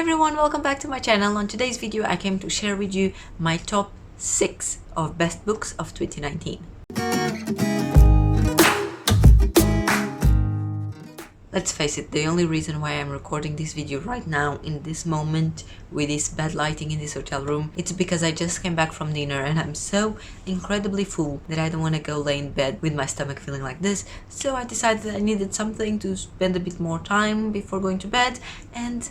everyone, welcome back to my channel. On today's video I came to share with you my top 6 of best books of 2019. Let's face it, the only reason why I'm recording this video right now in this moment with this bad lighting in this hotel room, it's because I just came back from dinner and I'm so incredibly full that I don't want to go lay in bed with my stomach feeling like this. So I decided that I needed something to spend a bit more time before going to bed, and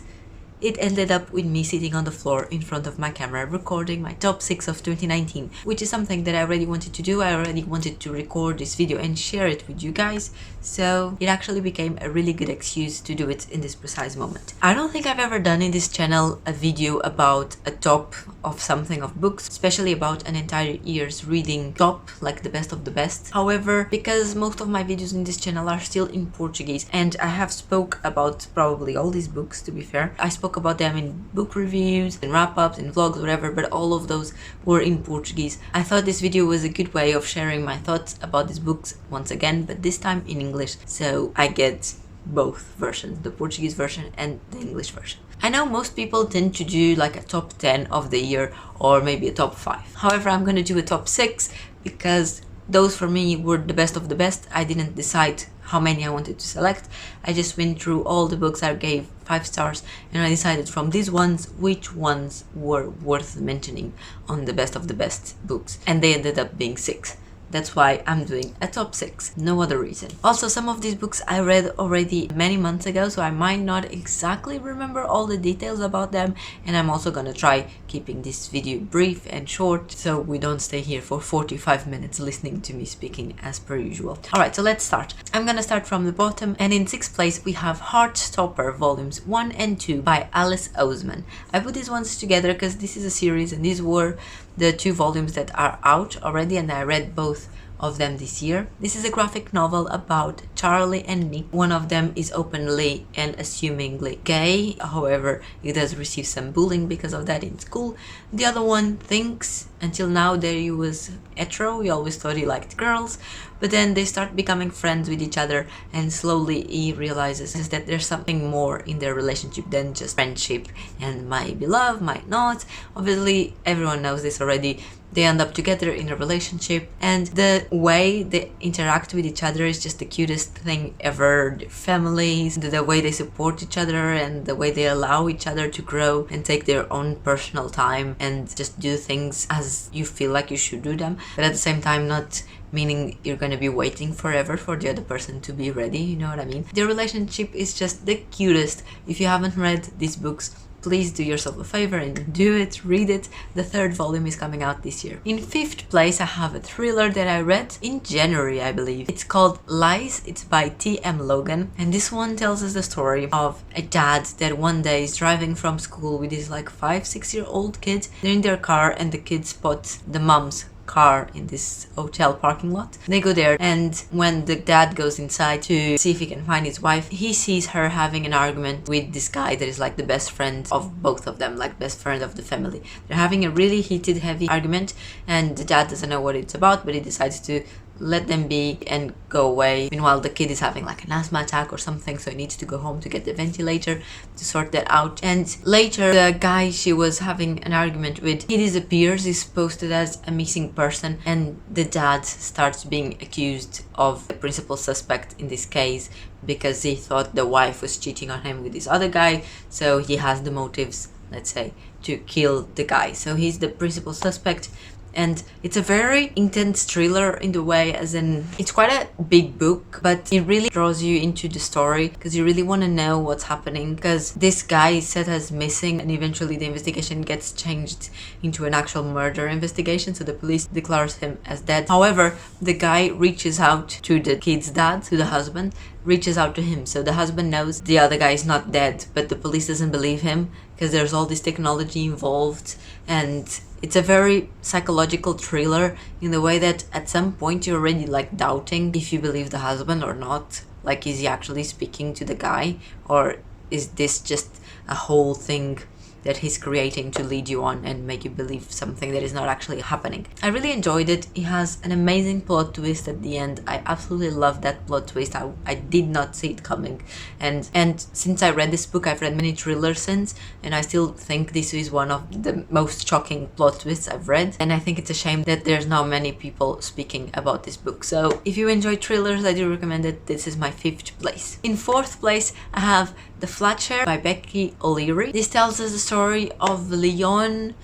it ended up with me sitting on the floor in front of my camera recording my top 6 of 2019, which is something that I already wanted to do. I already wanted to record this video and share it with you guys, so it actually became a really good excuse to do it in this precise moment. I don't think I've ever done in this channel a video about a top of something of books, especially about an entire year's reading top, like the best of the best. However, because most of my videos in this channel are still in Portuguese, and I have spoke about probably all these books, to be fair, I spoke about them in book reviews, in wrap-ups, in vlogs, whatever, but all of those were in Portuguese. I thought this video was a good way of sharing my thoughts about these books once again, but this time in English, so I get both versions, the Portuguese version and the English version. I know most people tend to do like a top 10 of the year or maybe a top 5. However, I'm gonna do a top 6 because those for me were the best of the best. I didn't decide how many I wanted to select. I just went through all the books I gave 5 stars and I decided from these ones which ones were worth mentioning on the best of the best books, and they ended up being 6. That's why I'm doing a top 6, no other reason. Also, some of these books I read already many months ago, so I might not exactly remember all the details about them, and I'm also gonna try keeping this video brief and short so we don't stay here for 45 minutes listening to me speaking as per usual. Alright, so let's start. I'm gonna start from the bottom, and in 6th place we have Heartstopper volumes 1 and 2 by Alice Oseman. I put these ones together because this is a series and these were the 2 volumes that are out already, and I read both of them this year. This is a graphic novel about Charlie and Nick. One of them is openly and assumingly gay, however he does receive some bullying because of that in school. The other one thinks until now that he was hetero, he always thought he liked girls, but then they start becoming friends with each other and slowly he realizes that there's something more in their relationship than just friendship and might be love, might not. Obviously everyone knows this already. They end up together in a relationship, and the way they interact with each other is just the cutest thing ever. Their families, the way they support each other, and the way they allow each other to grow and take their own personal time and just do things as you feel like you should do them, but at the same time not meaning you're gonna be waiting forever for the other person to be ready, you know what I mean? Their relationship is just the cutest. If you haven't read these books, please do yourself a favor and do it, read it. The 3rd volume is coming out this year. In 5th place I have a thriller that I read in January, I believe. It's called Lies. It's by T.M. Logan, and this one tells us the story of a dad that one day is driving from school with his like 5-6-year-old kid. They're in their car and the kid spots the mom's car in this hotel parking lot. They go there, and when the dad goes inside to see if he can find his wife, he sees her having an argument with this guy that is like the best friend of both of them, like best friend of the family. They're having a really heated, heavy argument, and the dad doesn't know what it's about, but he decides to let them be and go away. Meanwhile, the kid is having like an asthma attack or something, so he needs to go home to get the ventilator to sort that out. And later, the guy she was having an argument with, he disappears, is posted as a missing person, and the dad starts being accused of the principal suspect in this case because he thought the wife was cheating on him with this other guy, so he has the motives, let's say, to kill the guy. So he's the principal suspect. And it's a very intense thriller in the way, as in it's quite a big book, but it really draws you into the story because you really want to know what's happening, because this guy is set as missing and eventually the investigation gets changed into an actual murder investigation, so the police declares him as dead. However, the guy reaches out to the kid's dad, to the husband, reaches out to him, so the husband knows the other guy is not dead, but the police doesn't believe him because there's all this technology involved, and it's a very psychological thriller in the way that at some point you're already like doubting if you believe the husband or not. Like, is he actually speaking to the guy, or is this just a whole thing that he's creating to lead you on and make you believe something that is not actually happening. I really enjoyed it. It has an amazing plot twist at the end. I absolutely love that plot twist. I did not see it coming. And since I read this book, I've read many thrillers since, and I still think this is one of the most shocking plot twists I've read. And I think it's a shame that there's not many people speaking about this book. So if you enjoy thrillers, I do recommend it. This is my 5th place. In 4th place, I have The Flat Share by Becky O'Leary. This tells us the story of Leon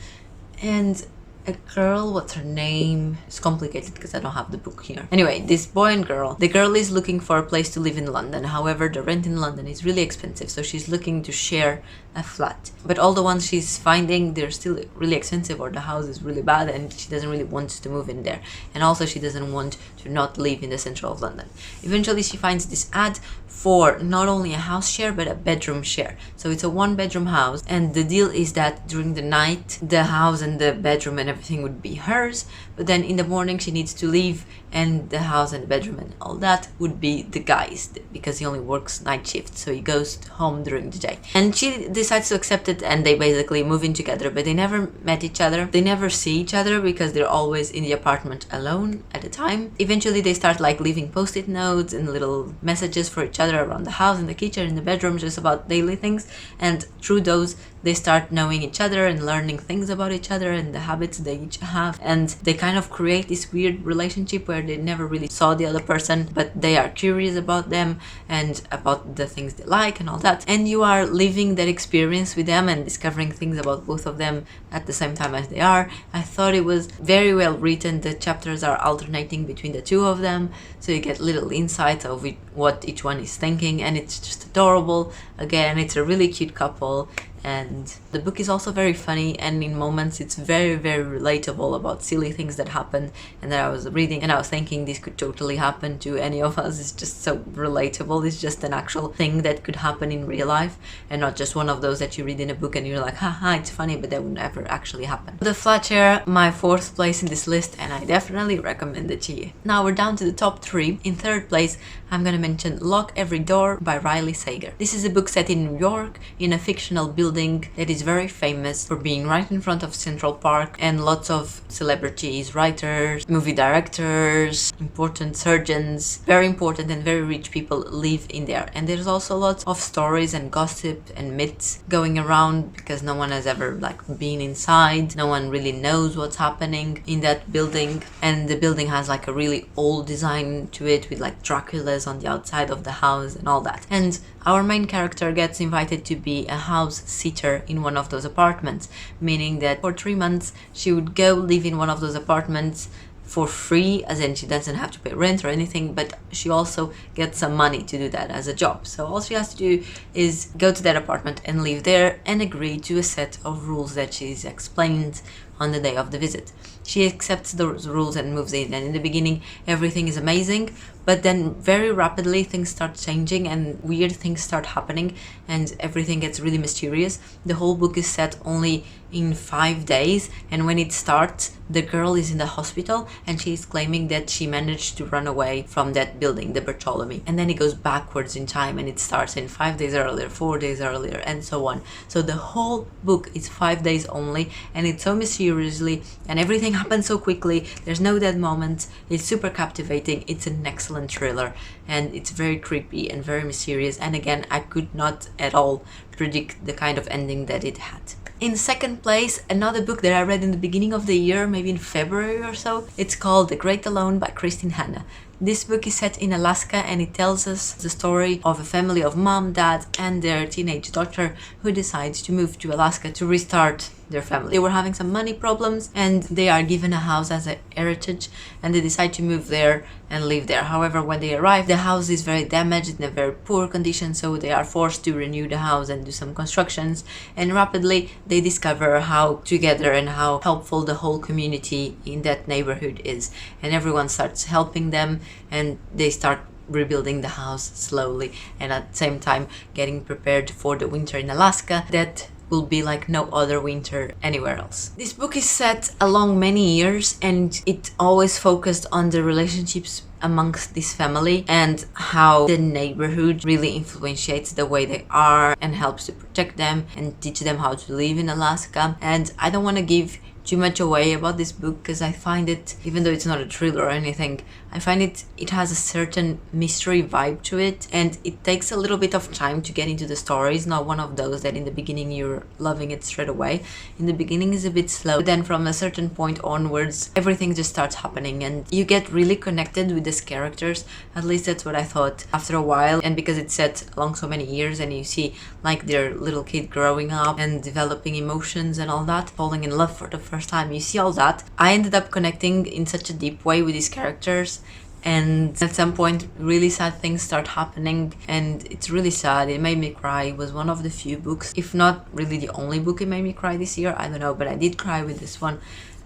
and a girl. What's her name? It's complicated because I don't have the book here. Anyway, this boy and girl. The girl is looking for a place to live in London. However, the rent in London is really expensive, so she's looking to share a flat. But all the ones she's finding, they're still really expensive, or the house is really bad, and she doesn't really want to move in there. And also she doesn't want to not live in the center of London. Eventually she finds this ad for not only a house share but a bedroom share. So it's a 1-bedroom house, and the deal is that during the night the house and the bedroom and everything would be hers, but then in the morning she needs to leave, and the house and the bedroom and all that would be the guy's, because he only works night shift, so he goes home during the day. And she decides to accept it, and they basically move in together, but they never met each other. They never see each other because they're always in the apartment alone at a time. Eventually they start like leaving post-it notes and little messages for each other around the house, in the kitchen, in the bedroom, just about daily things, and through those they start knowing each other and learning things about each other and the habits they each have, and they kind of create this weird relationship where they never really saw the other person, but they are curious about them and about the things they like and all that, and you are living that experience with them and discovering things about both of them at the same time as they are. I thought it was very well written. The chapters are alternating between the two of them, so you get little insights of what each one is thinking, and it's just adorable. Again, it's a really cute couple, and the book is also very funny, and in moments it's very, very relatable about silly things that happen and that I was reading and I was thinking this could totally happen to any of us. It's just so relatable. It's just an actual thing that could happen in real life, and not just one of those that you read in a book and you're like, haha, it's funny, but that would never actually happen. The Flat Share, my 4th place in this list, and I definitely recommend it to you. Now we're down to the top 3. In 3rd place, I'm gonna mention Lock Every Door by Riley Sager. This is a book set in New York, in a fictional building that is very famous for being right in front of Central Park, and lots of celebrities, writers, movie directors, important surgeons, very important and very rich people live in there. And there's also lots of stories and gossip and myths going around because no one has ever like been inside. No one really knows what's happening in that building, and the building has like a really old design to it with like Dracula's on the outside of the house and all that. And our main character gets invited to be a house sitter in one of those apartments, meaning that for 3 months she would go live in one of those apartments for free, as in she doesn't have to pay rent or anything, but she also gets some money to do that as a job. So all she has to do is go to that apartment and live there and agree to a set of rules that she's explained on the day of the visit. She accepts those rules and moves in, and in the beginning everything is amazing, but then very rapidly things start changing and weird things start happening and everything gets really mysterious. The whole book is set only in 5 days, and when it starts the girl is in the hospital and she's claiming that she managed to run away from that building, the Bartholomew, and then it goes backwards in time and it starts in 5 days earlier, 4 days earlier, and so on. So the whole book is 5 days only, and it's so mysteriously, and everything happens so quickly. There's no dead moments. It's super captivating. It's an excellent thriller, and it's very creepy and very mysterious, and again I could not at all predict the kind of ending that it had. In 2nd place, another book that I read in the beginning of the year, maybe in February or so. It's called The Great Alone by Christine Hanna. This book is set in Alaska, and it tells us the story of a family of mom, dad, and their teenage daughter who decides to move to Alaska to restart their family. They were having some money problems, and they are given a house as a heritage, and they decide to move there and live there. However, when they arrive, the house is very damaged, in a very poor condition, so they are forced to renew the house and do some constructions, and rapidly they discover how together and how helpful the whole community in that neighborhood is, and everyone starts helping them, and they start rebuilding the house slowly, and at the same time getting prepared for the winter in Alaska that will be like no other winter anywhere else. This book is set along many years, and it always focused on the relationships amongst this family and how the neighborhood really influences the way they are and helps to protect them and teach them how to live in Alaska. And I don't want to give too much away about this book because I find it, even though it's not a thriller or anything, I find it has a certain mystery vibe to it, and it takes a little bit of time to get into the story. It's not one of those that in the beginning you're loving it straight away. In the beginning is a bit slow, but then from a certain point onwards everything just starts happening and you get really connected with these characters. At least that's what I thought after a while, and because it's set along so many years and you see like their little kid growing up and developing emotions and all that, falling in love for the first time, you see all that. I ended up connecting in such a deep way with these characters, and at some point really sad things start happening and it's really sad. It made me cry. It was one of the few books, if not really the only book it made me cry this year, I don't know, but I did cry with this one.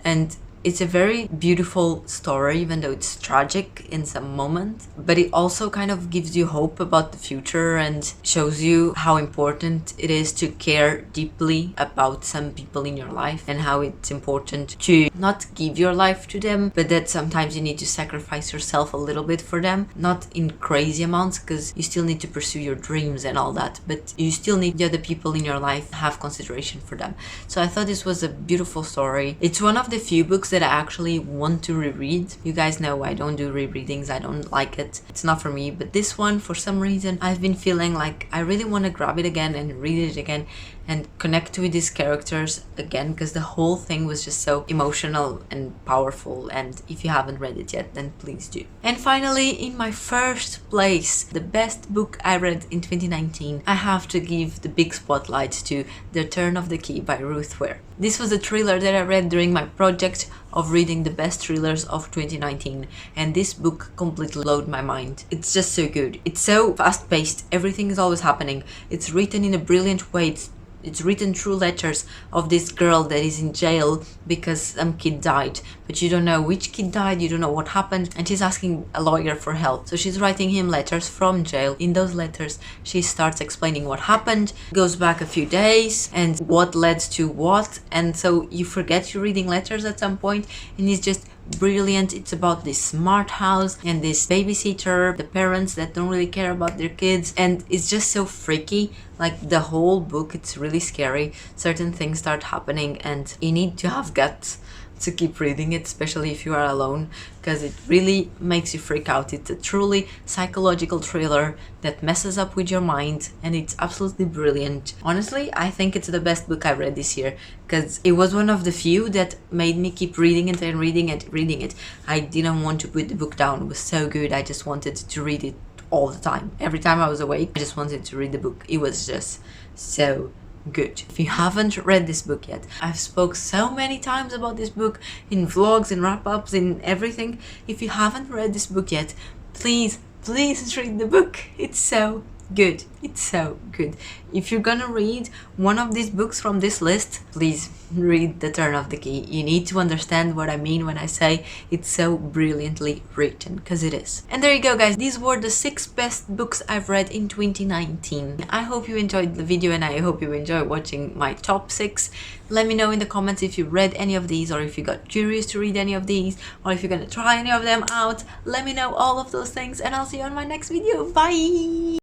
And it's a very beautiful story, even though it's tragic in some moments, but it also kind of gives you hope about the future and shows you how important it is to care deeply about some people in your life and how it's important to not give your life to them, but that sometimes you need to sacrifice yourself a little bit for them, not in crazy amounts because you still need to pursue your dreams and all that, but you still need the other people in your life to have consideration for them. So I thought this was a beautiful story. It's one of the few books that I actually want to reread. You guys know I don't do rereadings, I don't like it, it's not for me, but this one for some reason I've been feeling like I really want to grab it again and read it again and connect with these characters again, because the whole thing was just so emotional and powerful, and if you haven't read it yet then please do. And finally, in my first place, the best book I read in 2019, I have to give the big spotlight to The Turn of the Key by Ruth Ware. This was a thriller that I read during my project of reading the best thrillers of 2019, and this book completely blew my mind. It's just so good. It's so fast-paced, everything is always happening. It's written in a brilliant way. It's written through letters of this girl that is in jail because some kid died, but you don't know which kid died, you don't know what happened, and she's asking a lawyer for help. So she's writing him letters from jail. In those letters she starts explaining what happened, goes back a few days and what led to what, and so you forget you're reading letters at some point, and it's just brilliant. It's about this smart house and this babysitter, the parents that don't really care about their kids, and it's just so freaky. Like the whole book, it's really scary. Certain things start happening and you need to have guts to keep reading it, especially if you are alone, because it really makes you freak out. It's a truly psychological thriller that messes up with your mind, and it's absolutely brilliant. Honestly, I think it's the best book I read this year, because it was one of the few that made me keep reading it and reading it. I didn't want to put the book down. It was so good. I just wanted to read it all the time. Every time I was awake, I just wanted to read the book. It was just so good. If you haven't read this book yet, I've spoke so many times about this book in vlogs, in wrap-ups, in everything. If you haven't read this book yet, please read the book. It's so good. It's so good. If you're gonna read one of these books from this list, please read The Turn of the Key. You need to understand what I mean when I say it's so brilliantly written, because it is. And there you go, guys. These were the 6 best books I've read in 2019. I hope you enjoyed the video and I hope you enjoy watching my top 6. Let me know in the comments if you read any of these, or if you got curious to read any of these, or if you're gonna try any of them out. Let me know all of those things, and I'll see you on my next video. Bye!